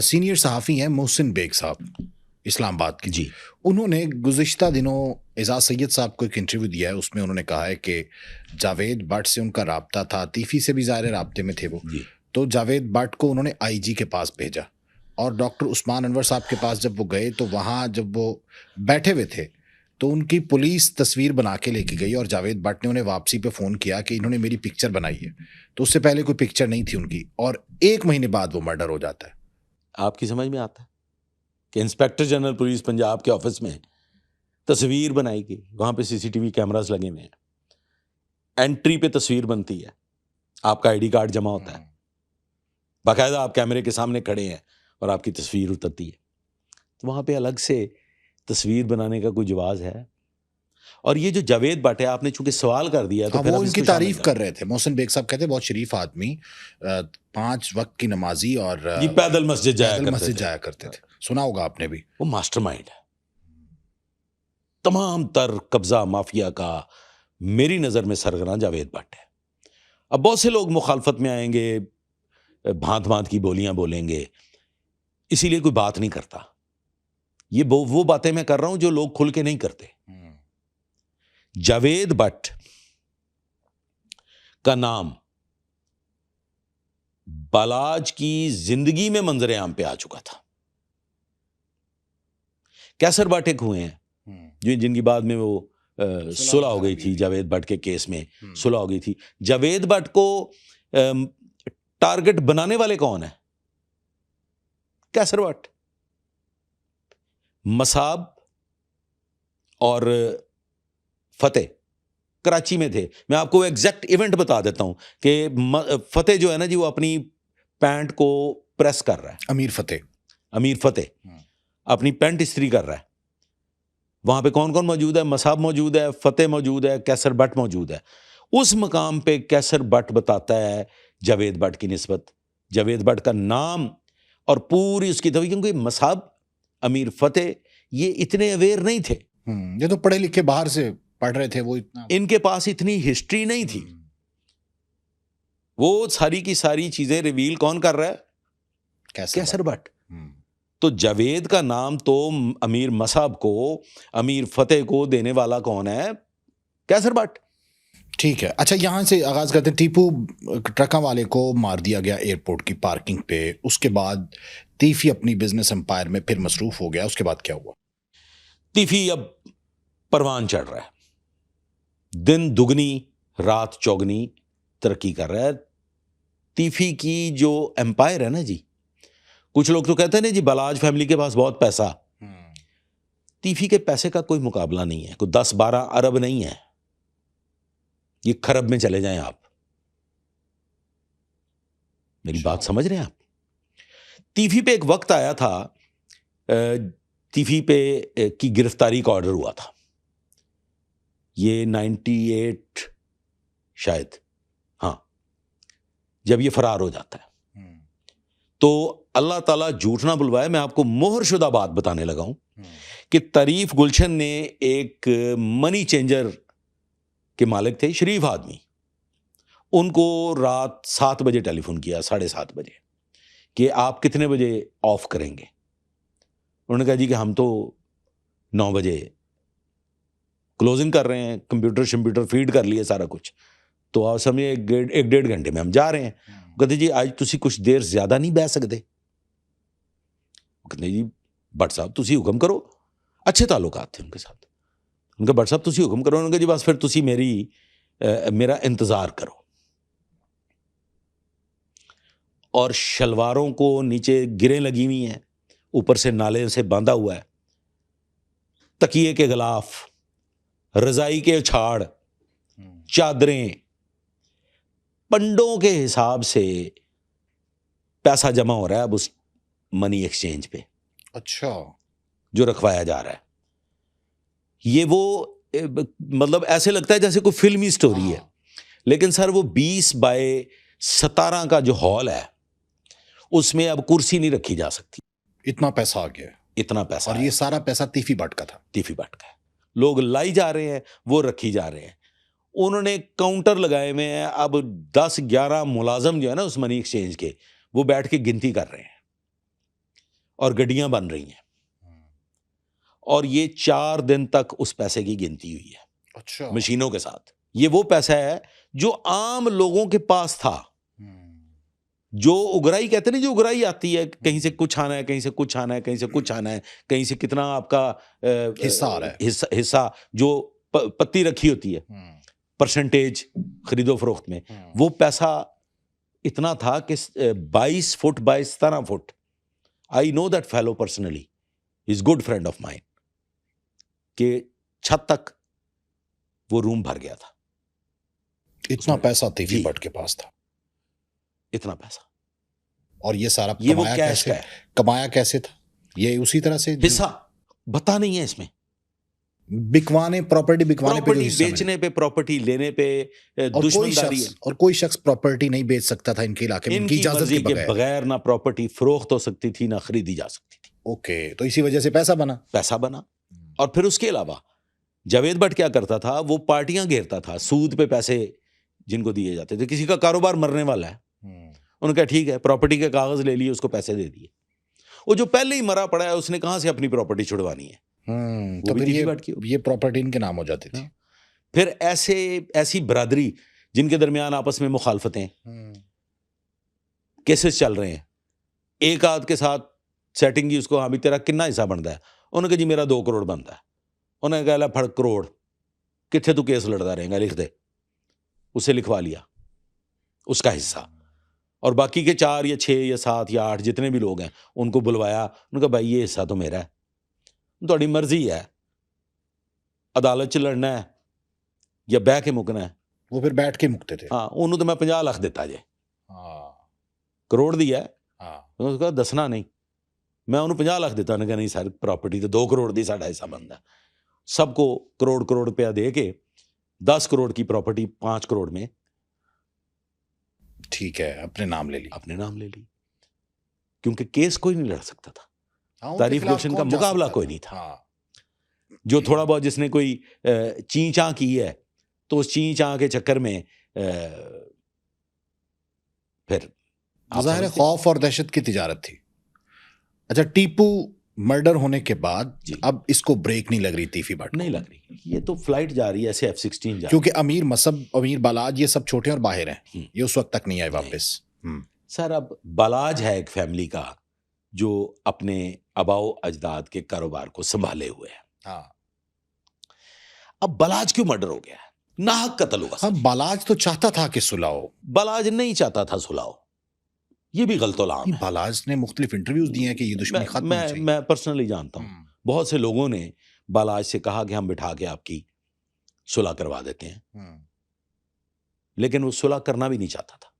Senior सहाफ़ी हैं Mohsin bag साहब, इस्लामाबाद के। जी उन्होंने गुज़िश्ता दिनों एजाज सैयद साहब को एक इंटरव्यू दिया है, उसमें उन्होंने कहा है कि जावेद भट्ट से उनका राब्ता था, तीफ़ी से भी ज़ाहिर राब्ते में थे वो। जी तो जावेद भट्ट को उन्होंने आईजी के पास भेजा और डॉक्टर उस्मान अनवर साहब के पास जब वो गए तो वहाँ जब वो बैठे हुए थे तो उनकी पुलिस तस्वीर बना के लेके गई और जावेद भट्ट ने उन्हें वापसी पे फ़ोन किया कि इन्होंने मेरी पिक्चर बनाई है। तो उससे पहले कोई पिक्चर नहीं थी उनकी और 1 महीने बाद वो मर्डर हो जाता है। आपकी समझ में आता है कि इंस्पेक्टर जनरल पुलिस पंजाब के ऑफिस में तस्वीर बनाई गई, वहाँ पे सीसीटीवी कैमरास लगे हुए हैं, एंट्री पे तस्वीर बनती है, आपका आईडी कार्ड जमा होता है, बाकायदा आप कैमरे के सामने खड़े हैं और आपकी तस्वीर उतरती है। तो वहाँ पे अलग से तस्वीर बनाने का कोई जवाज़ है? और ये जो जावेद भट्ट है, आपने चूंकि सवाल कर दिया तो हाँ, फिर वो आप इनकी इसको शामिल तारीफ कर रहे थे। मोहसिन बेग साहब कहते बहुत शरीफ आदमी, 5 वक्त की नमाजी और जी पैदल मस्जिद जाया करते थे। सुना होगा आपने भी। वो मास्टरमाइंड है। तमाम तर कब्जा माफिया का मेरी नज़र में सरगना जावेद भट्ट है। अब बहुत से लोग मुखालफत में आएंगे, भांत भांत की बोलियां बोलेंगे, इसीलिए कोई बात नहीं करता। ये वो बातें मैं कर रहा हूं जो लोग खुल के नहीं करते। जावेद भट्ट का नाम बालाज की जिंदगी में मंजर आम पे आ चुका था। कैसर भट्ट एक हुए हैं जो जिनकी बाद में वो सुलह हो गई थी, जावेद भट्ट के केस में सुलह हो गई थी। जावेद भट्ट को टारगेट बनाने वाले कौन है? कैसर भट्ट। मसाब और फतेह कराची में थे। मैं आपको एग्जैक्ट इवेंट बता देता हूं कि फतेह जो है ना जी, वो अपनी पैंट को प्रेस कर रहा है। अमीर फतेह अपनी पैंट इस्त्री कर रहा है। वहां पे कौन कौन मौजूद है? मसाब मौजूद है, फतेह मौजूद है, कैसर भट्ट मौजूद है। उस मकाम पे कैसर भट्ट बताता है जावेद भट्ट की निस्बत, जावेद भट्ट का नाम और पूरी उसकी तवी, क्योंकि मसाब, अमीर फतेह ये इतने अवेयर नहीं थे। ये तो पढ़े लिखे बाहर से पढ़ रहे थे, वो इतना इनके पास इतनी हिस्ट्री नहीं थी। वो सारी की सारी चीजें रिवील कौन कर रहा है? कैसर भट्ट। तो जावेद का नाम तो अमीर मसाब को, अमीर फतेह को देने वाला कौन है? कैसर भट्ट। ठीक है। अच्छा, यहाँ से आगाज करते हैं। टीपू ट्रका वाले को मार दिया गया एयरपोर्ट की पार्किंग पे। उसके बाद तीफी अपनी बिजनेस एम्पायर में फिर मसरूफ हो गया। उसके बाद क्या हुआ? तीफी अब परवान चढ़ रहा है, दिन दुगनी रात चौगनी तरक्की कर रहा है। तीफी की जो एम्पायर है ना जी, कुछ लोग तो कहते हैं ना जी बलाज फैमिली के पास बहुत पैसा। तीफी के पैसे का कोई मुकाबला नहीं है। कोई 10-12 अरब नहीं है, ये खरब में चले जाएं आप। मेरी बात समझ रहे हैं आप? तीफी पे एक वक्त आया था, तीफी पे की गिरफ्तारी का ऑर्डर हुआ था। ये 98 शायद, हाँ, जब ये फरार हो जाता है। तो अल्लाह ताला झूठ ना बुलवाए, मैं आपको मोहरशुदा बात बताने लगा हूं कि तारीफ गुलशन ने एक मनी चेंजर के मालिक थे, शरीफ आदमी, उनको रात 7 बजे टेलीफोन किया, 7:30 बजे, कि आप कितने बजे ऑफ करेंगे? उन्होंने कहा जी कि हम तो 9 बजे क्लोजिंग कर रहे हैं, कंप्यूटर फीड कर लिए सारा कुछ, तो आप समझिए 1-1.5 घंटे में हम जा रहे हैं। कहते जी आज तुसी कुछ देर ज्यादा नहीं बह सकते? कहते जी भट्ट साहब तुसी हुक्म करो। अच्छे ताल्लुकात थे उनके साथ। उनका भट्ट साहब तुसी हुक्म करो। उन्होंने कहा जी बस फिर तुसी मेरा इंतजार करो। और शलवारों को नीचे गिरें लगी हुई हैं, ऊपर से नाले से बांधा हुआ है, तकिए के गिलाफ, रजाई के उछाड़, चादरें, पंडों के हिसाब से पैसा जमा हो रहा है अब उस मनी एक्सचेंज पे। अच्छा, जो रखवाया जा रहा है ये वो मतलब ऐसे लगता है जैसे कोई फिल्मी स्टोरी है, लेकिन सर वो 20x17 का जो हॉल है उसमें अब कुर्सी नहीं रखी जा सकती। इतना पैसा आ गया, इतना पैसा। और ये सारा पैसा तीफी भट्ट का था। तीफी भट्ट का है। लोग लाई जा रहे हैं, वो रखी जा रहे हैं। उन्होंने काउंटर लगाए हुए हैं। अब 10-11 मुलाजम जो है ना उस मनी एक्सचेंज के, वो बैठ के गिनती कर रहे हैं और गड्डियां बन रही हैं, और ये 4 दिन तक उस पैसे की गिनती हुई है अच्छा। मशीनों के साथ। ये वो पैसा है जो आम लोगों के पास था, जो उगराई कहते हैं ना, जो उगराई आती है, कहीं से कुछ आना है, कहीं से कुछ आना है, कहीं से कुछ आना है, कहीं से कितना आपका हिस्सा आ रहा है, हिस्सा जो पत्ती रखी होती है, परसेंटेज खरीदो फरोख्त में, वो पैसा इतना था कि 22 foot by 17 foot. I know that fellow personally, is good friend of mine, के छत तक वो रूम भर गया था। इतना पैसा तीफी भट्ट के पास था, इतना पैसा। और ये सारा ये वो कमाया कैश कैसे? का है। कमाया कैसे था? ये उसी तरह से हिस्सा बता नहीं है इसमें, बिकवाने, प्रॉपर्टी बिकवाने पे जो प्रॉपर्टी हिस्सा मिला। बेचने पे, प्रॉपर्टी लेने पे दुश्मनदारी है। और कोई शख्स प्रॉपर्टी नहीं बेच सकता था इनके इलाके में, इनकी इनकी इजाजत मर्जी के के बगैर। बगैर ना प्रॉपर्टी फरोख्त हो सकती थी, ना खरीदी जा सकती थी। ओके, तो इसी वजह से पैसा बना। पैसा बना। और फिर उसके अलावा जावेद भट्ट क्या करता था, वो पार्टियां घेरता था, सूद पे पैसे जिनको दिए जाते थे। किसी का कारोबार मरने वाला है, उन्होंने कहा ठीक है, प्रॉपर्टी के कागज ले लिए, उसको पैसे दे दिए। वो जो पहले ही मरा पड़ा है, उसने कहां से अपनी प्रॉपर्टी छुड़वानी है? तो भी फिर तीफी भट्ट की होगी। ये प्रॉपर्टी इनके नाम हो जाती थी। फिर ऐसी बरादरी जिनके दरमियान आपस में मुखालफतें, केसेस चल रहे हैं, एक आध के साथ सेटिंग की, उसको हाँ भी तेरा कितना हिस्सा बनता है? उन्होंने कहा जी मेरा 2 करोड़ बनता है। उन्होंने कहा ला फड़ करोड़, कितने तू केस लड़ता रहेगा, लिख दे। उसे लिखवा लिया उसका हिस्सा, और बाकी के 4 या 6 या 7 या 8 जितने भी लोग हैं उनको बुलवाया। उनका भाई ये हिस्सा तो मेरा है, थोड़ी मर्जी है, अदालत च लड़ना है या बह के मुकना है। वो फिर बैठ के मुकते थे। हाँ, उन्होंने तो मैं 50 लाख देता जे, करोड़ दिया है, उसका दसना नहीं, मैं उन्होंने 50 लाख देता। उन्होंने कहा नहीं सर, प्रॉपर्टी तो 2 करोड़ दी, साढ़ा हिस्सा बनता है। सबको करोड़ करोड़ रुपया दे के 10 करोड़ की प्रॉपर्टी 5 करोड़ में, ठीक है, अपने नाम ले ली। अपने नाम ले ली, क्योंकि केस कोई नहीं लड़ सकता था। उनके तारीफ खिलाफ गुलशन का कौन जा मुकाबला सकता कोई था? नहीं था। जो थोड़ा बहुत जिसने कोई ची चाँ की है, तो उस ची चाँ के चक्कर में फिर ज़ाहिर है खौफ और दहशत की तिजारत थी। अच्छा, टीपू मर्डर होने के बाद अब इसको ब्रेक नहीं लग रही तीफी भट्ट को? नहीं लग रही, ये तो फ्लाइट जा रही है ऐसे F-16 जा, क्योंकि अमीर मसब, अमीर बालाज, ये सब छोटे और बाहर हैं, ये उस वक्त तक नहीं आए वापस। सर अब बालाज है एक फैमिली का जो अपने आबाओ अजदाद के कारोबार को संभाले हुए है। हाँ, अब बालाज क्यों मर्डर हो गया? नाहक कत्ल हुआ। हाँ, बालाज तो चाहता था कि सुलह हो। बालाज नहीं चाहता था सुलह हो, ये भी गलतोलाम है। बालाज ने मुख्तलिफ इंटरव्यूज दिए हैं कि ये दुश्मनी खत्म होनी चाहिए। मैं पर्सनली जानता हूँ, बहुत से लोगों ने बालाज से कहा कि हम बिठा के आपकी सुलह करवा देते हैं, लेकिन वो सुलह करना भी नहीं चाहता था।